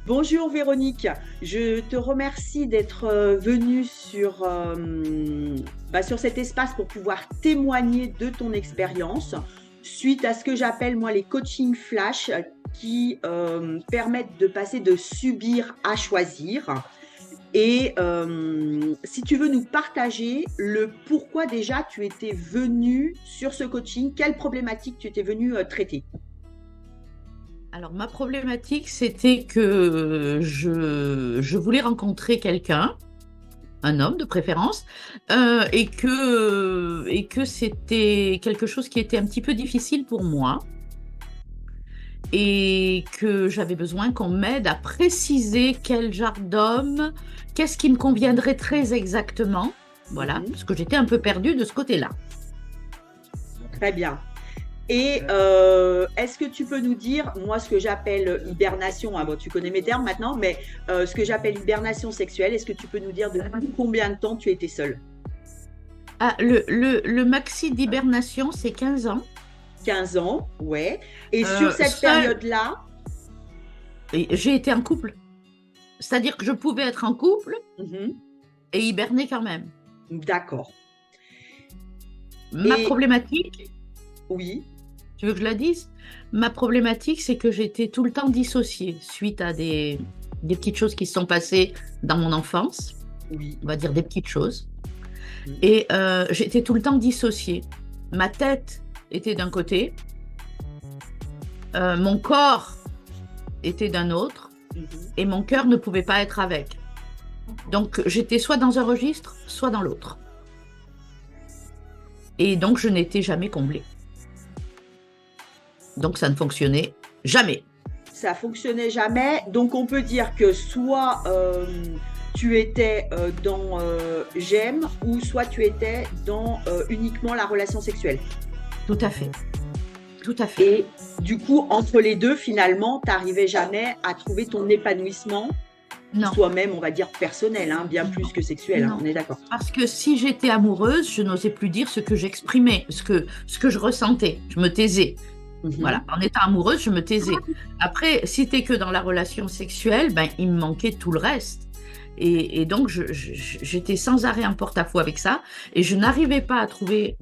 Bonjour Véronique, je te remercie d'être venue sur cet espace pour pouvoir témoigner de ton expérience suite à ce que j'appelle moi les coachings flash qui permettent de passer de subir à choisir. Et si tu veux nous partager le pourquoi déjà tu étais venue sur ce coaching, quelle problématique tu étais venue traiter? Alors, ma problématique, c'était que je voulais rencontrer quelqu'un, un homme de préférence, et que c'était quelque chose qui était un petit peu difficile pour moi et que j'avais besoin qu'on m'aide à préciser quel genre d'homme, qu'est-ce qui me conviendrait très exactement. Voilà, Mhm. parce que j'étais un peu perdue de ce côté-là. Très bien. Et est-ce que tu peux nous dire, moi, ce que j'appelle hibernation, bon, tu connais mes termes maintenant, mais ce que j'appelle hibernation sexuelle, est-ce que tu peux nous dire depuis combien de temps tu étais seule? Ah, le maxi d'hibernation, c'est 15 ans. 15 ans, ouais. Et sur cette Seul, période-là, et j'ai été en couple. C'est-à-dire que je pouvais être en couple mhm, et hiberner quand même. d'accord. Ma Et problématique, oui, tu veux que je la dise? Ma problématique, c'est que j'étais tout le temps dissociée suite à des petites choses qui se sont passées dans mon enfance, oui, on va dire des petites choses. mhm, Et j'étais tout le temps dissociée. Ma tête était d'un côté, mon corps était d'un autre, mhm. et mon cœur ne pouvait pas être avec. Donc j'étais soit dans un registre, soit dans l'autre. Et donc je n'étais jamais comblée. Donc ça ne fonctionnait jamais. Ça fonctionnait jamais. Donc, on peut dire que soit tu étais dans j'aime, ou soit tu étais dans uniquement la relation sexuelle. Tout à fait. Tout à fait. Et du coup, entre les deux, finalement, tu n'arrivais jamais à trouver ton épanouissement, qui Non, soit même, on va dire, personnel, hein, bien non, plus que sexuel, hein, non. on est d'accord. Parce que si j'étais amoureuse, je n'osais plus dire ce que j'exprimais, ce que je ressentais. Je me taisais. Voilà. Mhm. En étant amoureuse, je me taisais. Après, si t'es que dans la relation sexuelle, ben, il me manquait tout le reste. Et donc, j'étais sans arrêt en porte-à-faux avec ça. Et je n'arrivais pas à trouver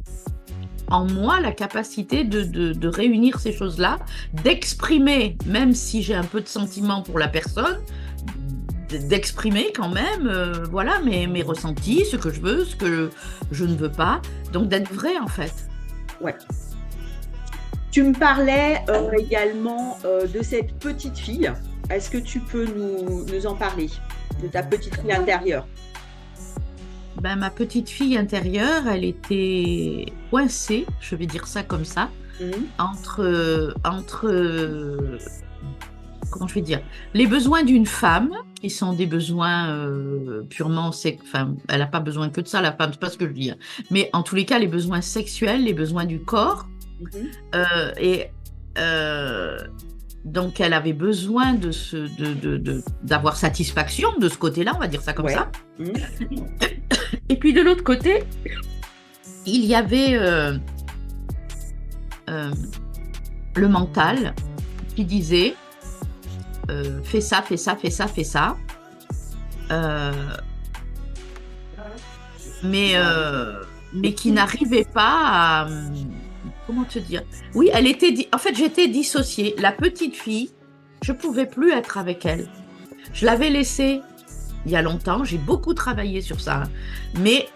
en moi la capacité de réunir ces choses-là, d'exprimer, même si j'ai un peu de sentiment pour la personne, d'exprimer quand même voilà, mes ressentis, ce que je veux, ce que je ne veux pas. Donc d'être vrai en fait. Ouais. Tu me parlais également de cette petite fille. Est-ce que tu peux nous en parler, de ta petite fille intérieure? Ben, ma petite fille intérieure, elle était coincée, je vais dire ça comme ça, Mhm. entre comment je vais dire, les besoins d'une femme, qui sont des besoins purement, enfin, elle n'a pas besoin que de ça, la femme, c'est pas ce que je dis, hein. Mais en tous les cas, les besoins sexuels, les besoins du corps, Mhm. et euh, donc elle avait besoin d'avoir satisfaction de ce côté-là, on va dire ça comme Ouais. ça. Mhm. Et puis de l'autre côté, il y avait euh, le mental qui disait fais ça, fais ça, fais ça, fais ça. Euh, mais, euh, mais qui n'arrivait pas à. Comment te dire? Oui, elle était. En fait, j'étais dissociée. La petite fille, je pouvais plus être avec elle. Je l'avais laissée il y a longtemps. J'ai beaucoup travaillé sur ça. Mais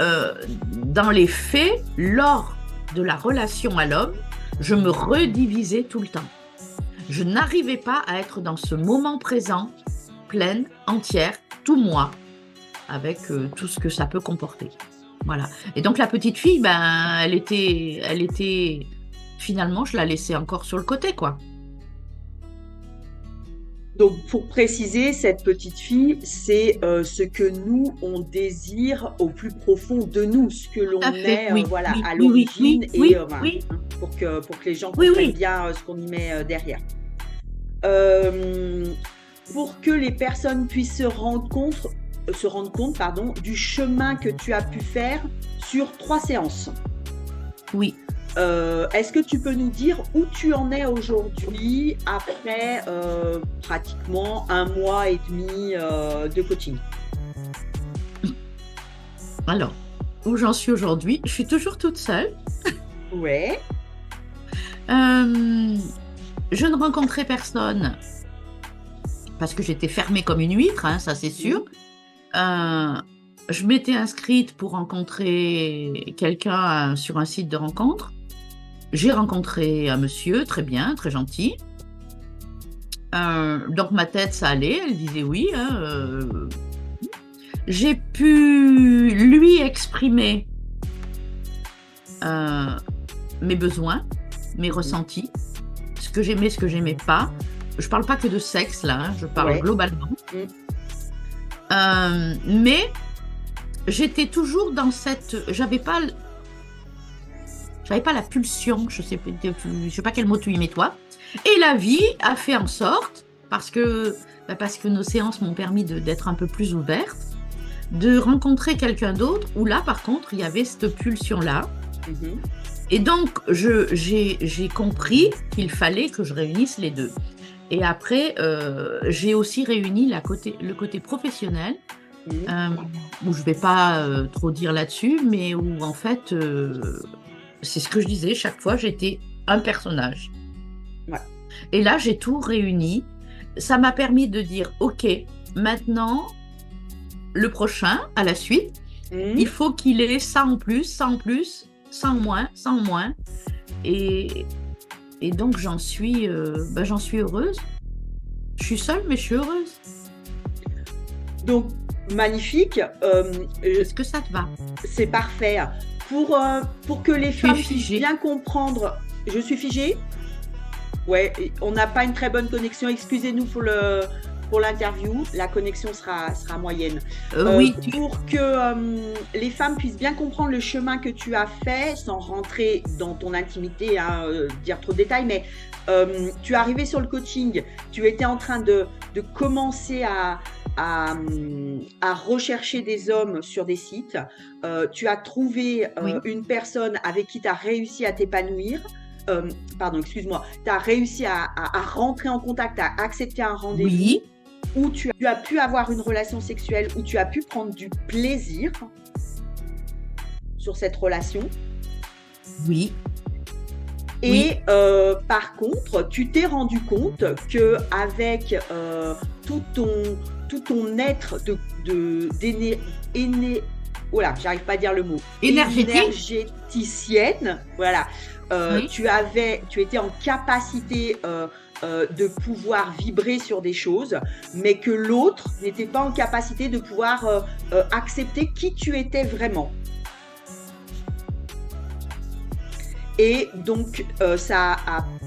dans les faits, lors de la relation à l'homme, je me redivisais tout le temps. Je n'arrivais pas à être dans ce moment présent, pleine, entière, tout moi, avec tout ce que ça peut comporter. Voilà. Et donc la petite fille, ben, elle était, finalement, je la laissais encore sur le côté, quoi. Donc, pour préciser, cette petite fille, c'est ce que nous, on désire au plus profond de nous, ce que Tout l'on à fait, met oui, voilà, oui, à oui, oui, l'origine oui, et oui, voilà, oui, hein, pour que les gens oui, comprennent oui. bien ce qu'on y met derrière. Euh, pour que les personnes puissent se rendre compte pardon, du chemin que tu as pu faire sur 3 séances. Oui. Est-ce que tu peux nous dire où tu en es aujourd'hui après pratiquement 1 mois et demi de coaching? Alors, où j'en suis aujourd'hui, je suis toujours toute seule. Ouais. Je ne rencontrais personne parce que j'étais fermée comme une huître, hein, ça c'est sûr. Je m'étais inscrite pour rencontrer quelqu'un sur un site de rencontre. J'ai rencontré un monsieur, très bien, très gentil. Donc ma tête, ça allait, elle disait oui. J'ai pu lui exprimer mes besoins, mes ressentis, ce que j'aimais, ce que j'aimais pas. Je parle pas que de sexe là, je parle globalement. Mais j'étais toujours dans cette... J'avais pas la pulsion, je sais pas quel mot tu y mets toi. Et la vie a fait en sorte, parce que nos séances m'ont permis d'être un peu plus ouverte, de rencontrer quelqu'un d'autre, où là par contre il y avait cette pulsion-là. Et donc j'ai compris qu'il fallait que je réunisse les deux. Et après, j'ai aussi réuni le côté professionnel, où je ne vais pas trop dire là-dessus, mais où en fait, c'est ce que je disais, chaque fois j'étais un personnage. Ouais. Et là, j'ai tout réuni. Ça m'a permis de dire, ok, maintenant, le prochain, à la suite, il faut qu'il ait ça en plus, ça en plus, ça en moins, ça en moins. Et donc, j'en suis heureuse. Je suis seule, mais je suis heureuse. Donc, magnifique. Est-ce que ça te va? C'est parfait. Pour que les femmes puissent bien comprendre... Je suis figée? Ouais, on n'a pas une très bonne connexion. Excusez-nous pour l'interview. La connexion sera moyenne. Oui. Pour que les femmes puissent bien comprendre le chemin que tu as fait, sans rentrer dans ton intimité, dire trop de détails, mais tu es arrivé sur le coaching, tu étais en train de commencer à rechercher des hommes sur des sites. Tu as trouvé une personne avec qui tu as réussi à t'épanouir. Tu as réussi à rentrer en contact, à accepter un rendez-vous où tu as pu avoir une relation sexuelle, où tu as pu prendre du plaisir sur cette relation. Oui. Et par contre, tu t'es rendu compte qu'avec tout ton être j'arrive pas à dire le mot. Énergéticienne, voilà. Tu étais en capacité de pouvoir vibrer sur des choses, mais que l'autre n'était pas en capacité de pouvoir accepter qui tu étais vraiment. Et donc, ça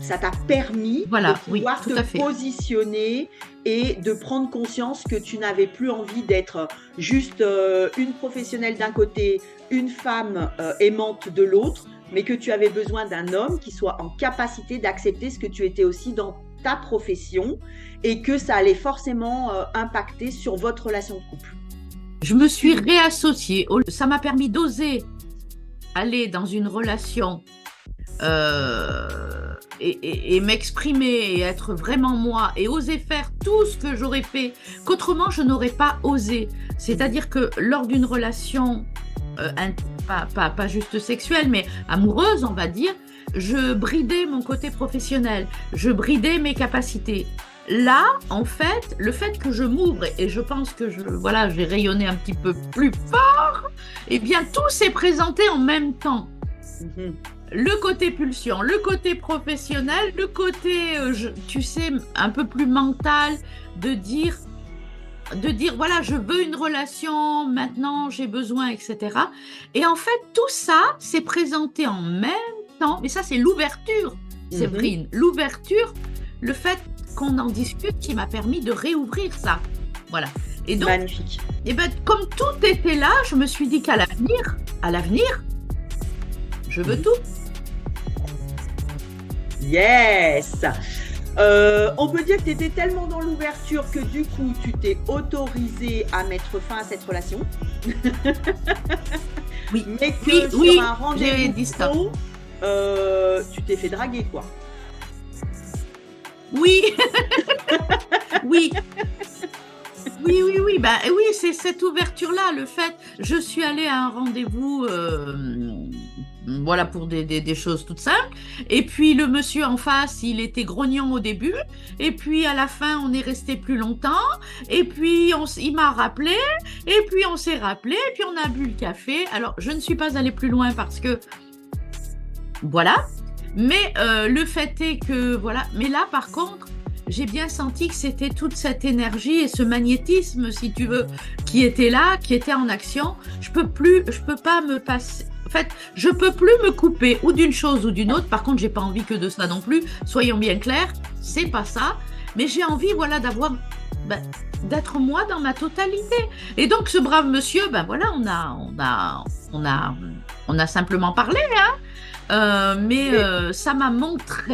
t'a permis de pouvoir te positionner et de prendre conscience que tu n'avais plus envie d'être juste une professionnelle d'un côté, une femme aimante de l'autre, mais que tu avais besoin d'un homme qui soit en capacité d'accepter ce que tu étais aussi dans ta profession et que ça allait forcément impacter sur votre relation de couple. Je me suis réassociée. Ça m'a permis d'oser aller dans une relation et m'exprimer et être vraiment moi et oser faire tout ce que j'aurais fait qu'autrement je n'aurais pas osé. C'est-à-dire que lors d'une relation pas juste sexuelle mais amoureuse, on va dire, je bridais mon côté professionnel, je bridais mes capacités. Là, en fait, le fait que je m'ouvre et je pense que j'ai rayonné un petit peu plus fort, eh bien tout s'est présenté en même temps. Le côté pulsion, le côté professionnel, le côté, tu sais, un peu plus mental, de dire voilà, je veux une relation, maintenant j'ai besoin, etc. Et en fait, tout ça s'est présenté en même temps, mais ça c'est l'ouverture, Séverine, l'ouverture, le fait qu'on en discute qui m'a permis de réouvrir ça. Voilà. Et donc, magnifique. Et ben, comme tout était là, je me suis dit qu'à l'avenir, je veux tout. Yes. On peut dire que tu étais tellement dans l'ouverture que du coup, tu t'es autorisée à mettre fin à cette relation. Oui. Mais que sur un rendez-vous pro, Tu t'es fait draguer, quoi. Oui, oui, oui, oui, oui, bah, oui, c'est cette ouverture-là, le fait, je suis allée à un rendez-vous, voilà, pour des choses toutes simples, et puis le monsieur en face, il était grognon au début, et puis à la fin, on est resté plus longtemps, et puis il m'a rappelé, et puis on s'est rappelé, et puis on a bu le café. Alors, je ne suis pas allée plus loin parce que, voilà, mais le fait est que, voilà, mais là, par contre, j'ai bien senti que c'était toute cette énergie et ce magnétisme, si tu veux, qui était là, qui était en action. Je peux pas me passer. En fait, je peux plus me couper ou d'une chose ou d'une autre. Par contre, j'ai pas envie que de ça non plus. Soyons bien clairs, c'est pas ça. Mais j'ai envie, voilà, ben, d'être moi dans ma totalité. Et donc, ce brave monsieur, ben voilà, on a simplement parlé, hein. Mais Mais, ça m'a montré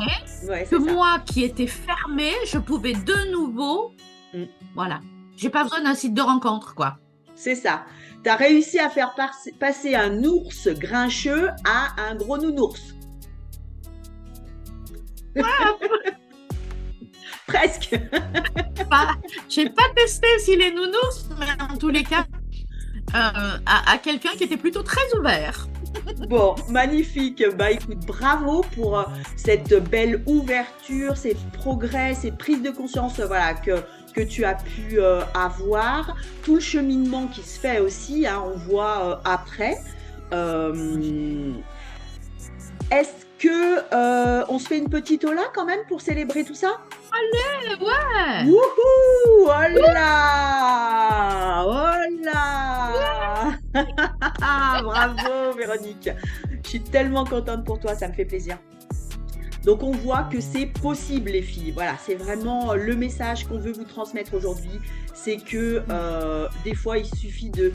ouais, que c'est ça. moi qui étais fermée, je pouvais de nouveau, Mm. voilà. J'ai pas besoin d'un site de rencontre, quoi. C'est ça. Tu as réussi à faire passer un ours grincheux à un gros nounours. Presque. Pas, j'ai pas testé si les nounours, mais en tous les cas, à quelqu'un qui était plutôt très ouvert. Bon, magnifique. Bah écoute, bravo pour cette belle ouverture, ces progrès, ces prises de conscience, voilà, que tu as pu avoir. Tout le cheminement qui se fait aussi, hein, on voit après. Euh, Est-ce que on se fait une petite ola quand même pour célébrer tout ça? Ouais, Wouhou! Oh là! Oh là! Bravo Véronique! Je suis tellement contente pour toi, ça me fait plaisir. Donc on voit que c'est possible les filles. Voilà, c'est vraiment le message qu'on veut vous transmettre aujourd'hui. C'est que des fois il suffit de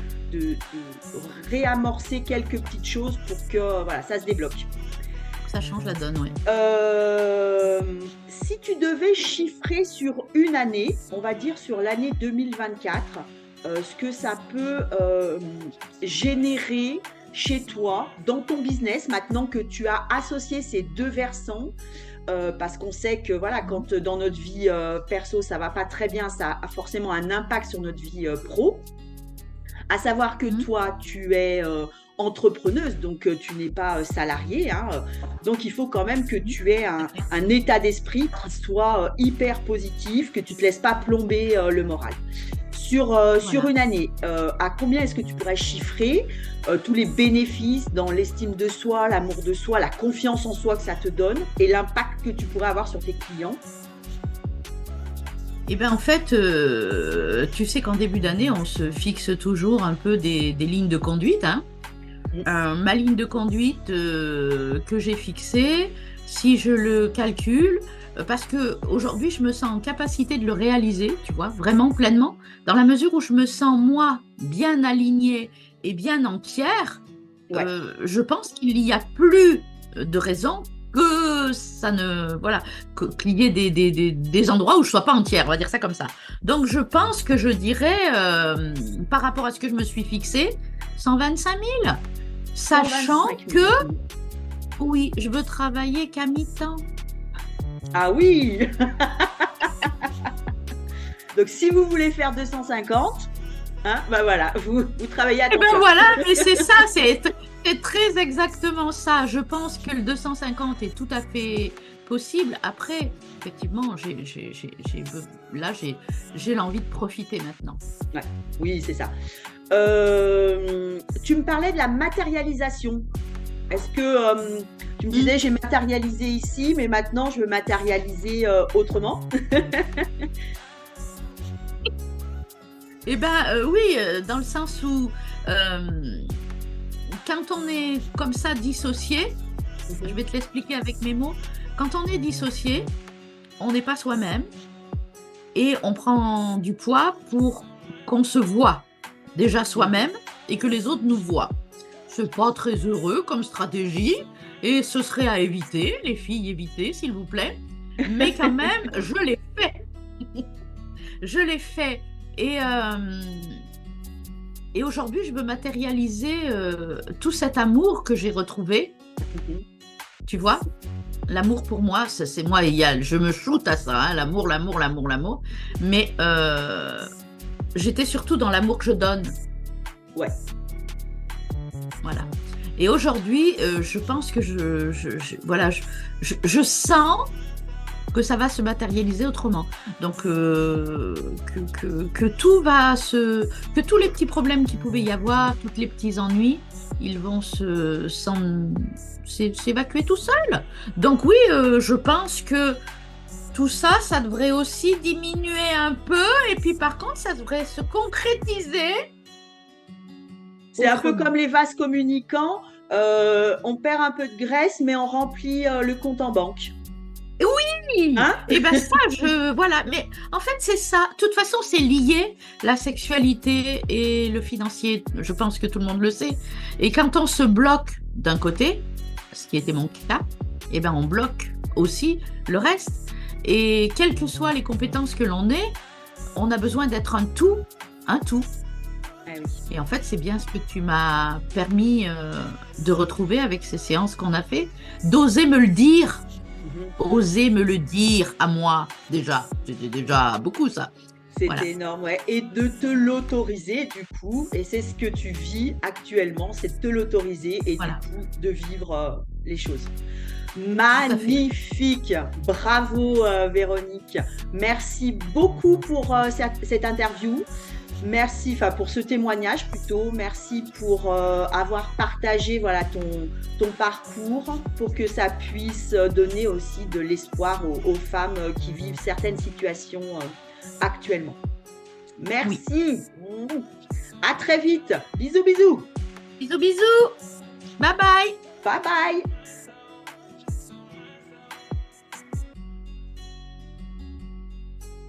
réamorcer quelques petites choses pour que voilà, ça se débloque. ça change la donne, ouais. Si tu devais chiffrer sur une année, on va dire sur l'année 2024, ce que ça peut générer chez toi, dans ton business, maintenant que tu as associé ces deux versants, parce qu'on sait que voilà, quand dans notre vie perso, ça va pas très bien, ça a forcément un impact sur notre vie pro. À savoir que Mhm. toi, tu es entrepreneuse, donc tu n'es pas salariée, hein, donc il faut quand même que tu aies un état d'esprit qui soit hyper positif, que tu ne te laisses pas plomber le moral. Sur Voilà. une année, à combien est-ce que tu pourrais chiffrer tous les bénéfices dans l'estime de soi, l'amour de soi, la confiance en soi que ça te donne et l'impact que tu pourrais avoir sur tes clients? Et bien en fait, tu sais qu'en début d'année, on se fixe toujours un peu des lignes de conduite, hein. Mm. Ma ligne de conduite que j'ai fixée, si je le calcule, parce que aujourd'hui je me sens en capacité de le réaliser, tu vois, vraiment pleinement, dans la mesure où je me sens moi bien alignée et bien entière, Ouais. je pense qu'il n'y a plus de raison que ça ne, voilà, qu'il y ait des endroits où je sois pas entière, on va dire ça comme ça. Donc je pense que je dirais, par rapport à ce que je me suis fixé, 125 000. Sachant 125 000. que, oui, je veux travailler qu'à mi-temps. Ah oui. Donc si vous voulez faire 250, hein, bah voilà, vous travaillez à Et temps ben plein. voilà, mais c'est ça, c'est très exactement ça. Je pense que le 250 est tout à fait possible. Après, effectivement, là, j'ai l'envie de profiter maintenant. Ouais, oui, c'est ça. Tu me parlais de la matérialisation. Est-ce que tu me Mm. disais j'ai matérialisé ici, mais maintenant je veux matérialiser autrement? Eh ben oui, dans le sens où quand on est comme ça dissocié, je vais te l'expliquer avec mes mots, quand on est dissocié, on n'est pas soi-même et on prend du poids pour qu'on se voit déjà soi-même et que les autres nous voient. C'est pas très heureux comme stratégie et ce serait à éviter, les filles, évitez s'il vous plaît. Mais quand même, je l'ai fait. Je l'ai fait. Et, euh, et aujourd'hui, je veux matérialiser tout cet amour que j'ai retrouvé. Mhm. Tu vois, l'amour pour moi, c'est moi, je me shoot à ça, hein, l'amour, l'amour, l'amour, l'amour. Mais j'étais surtout dans l'amour que je donne. Ouais. Voilà. Et aujourd'hui, je pense que voilà, je sens que ça va se matérialiser autrement. Donc, que tout va que tous les petits problèmes qu'il pouvait y avoir, tous les petits ennuis, ils vont s'évacuer tout seuls. Donc oui, je pense que tout ça, ça devrait aussi diminuer un peu. Et puis par contre, ça devrait se concrétiser. C'est un peu comme les vases communicants. On perd un peu de graisse, mais on remplit le compte en banque. Oui, Hein? et ben ça, voilà. Mais en fait, c'est ça. De toute façon, c'est lié, la sexualité et le financier. Je pense que tout le monde le sait. Et quand on se bloque d'un côté, ce qui était mon cas, et ben on bloque aussi le reste. Et quelles que soient les compétences que l'on ait, on a besoin d'être un tout, un tout. Ah oui. Et en fait, c'est bien ce que tu m'as permis de retrouver avec ces séances qu'on a fait, d'oser me le dire. Oser me le dire à moi, déjà. C'était déjà beaucoup, ça. C'était Voilà. énorme, ouais. Et de te l'autoriser, du coup, et c'est ce que tu vis actuellement, c'est de te l'autoriser et Voilà. du coup de vivre les choses. Magnifique! Bravo, Véronique. Merci beaucoup pour cette interview. Merci, enfin pour ce témoignage plutôt. Merci pour avoir partagé voilà ton parcours pour que ça puisse donner aussi de l'espoir aux femmes qui vivent certaines situations actuellement. Merci. Oui. À très vite. Bisous, bisous. Bisous, bisous. Bye bye. Bye bye.